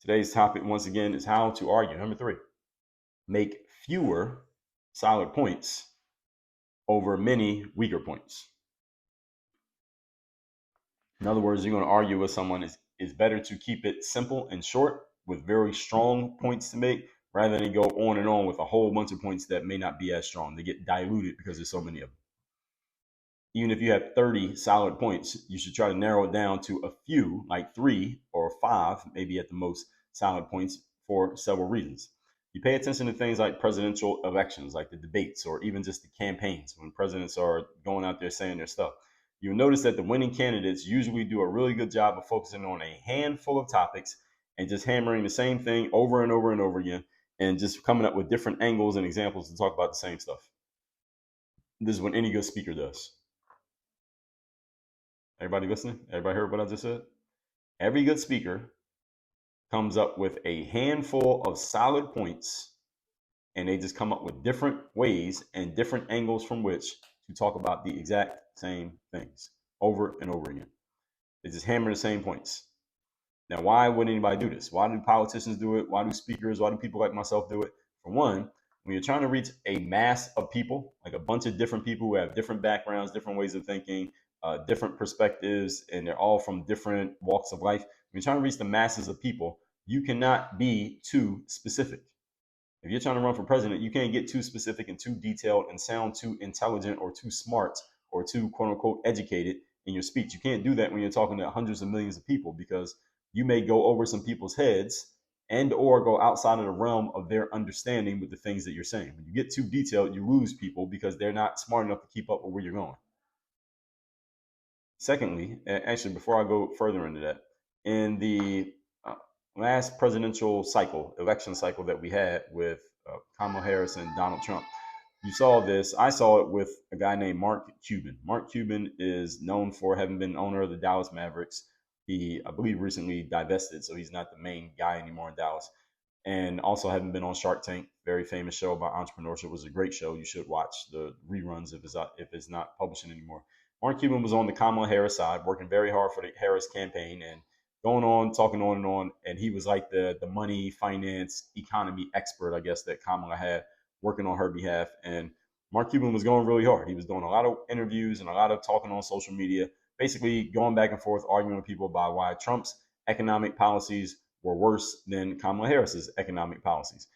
Today's topic, once again, is how to argue. Number 3, make fewer solid points over many weaker points. In other words, you're going to argue with someone, it's better to keep it simple and short with very strong points to make rather than go on and on with a whole bunch of points that may not be as strong. They get diluted because there's so many of them. Even if you have 30 solid points, you should try to narrow it down to a few, like 3 or 5, maybe at the most, solid points for several reasons. You pay attention to things like presidential elections, like the debates, or even just the campaigns when presidents are going out there saying their stuff. You'll notice that the winning candidates usually do a really good job of focusing on a handful of topics and just hammering the same thing over and over and over again and just coming up with different angles and examples to talk about the same stuff. This is what any good speaker does. Everybody listening? Everybody heard what I just said? Every good speaker comes up with a handful of solid points, and they just come up with different ways and different angles from which to talk about the exact same things over and over again. They just hammer the same points. Now, why would anybody do this? Why do politicians do it? Why do speakers, why do people like myself do it? For one, when you're trying to reach a mass of people, like a bunch of different people who have different backgrounds, different ways of thinking, different perspectives, and they're all from different walks of life. When you're trying to reach the masses of people, you cannot be too specific. If you're trying to run for president, you can't get too specific and too detailed and sound too intelligent or too smart or too quote unquote educated in your speech. You can't do that when you're talking to hundreds of millions of people, because you may go over some people's heads and or go outside of the realm of their understanding with the things that you're saying. When you get too detailed, you lose people because they're not smart enough to keep up with where you're going. Secondly, actually, before I go further into that, in the last presidential cycle, election cycle that we had with Kamala Harris and Donald Trump, you saw this. I saw it with a guy named Mark Cuban. Mark Cuban is known for having been owner of the Dallas Mavericks. He, I believe, recently divested, so he's not the main guy anymore in Dallas. And also having been on Shark Tank, very famous show about entrepreneurship. It was a great show. You should watch the reruns if it's not publishing anymore. Mark Cuban was on the Kamala Harris side, working very hard for the Harris campaign and going on, talking on and on. And he was like the money, finance, economy expert, I guess, that Kamala had working on her behalf. And Mark Cuban was going really hard. He was doing a lot of interviews and a lot of talking on social media, basically going back and forth, arguing with people about why Trump's economic policies were worse than Kamala Harris's economic policies.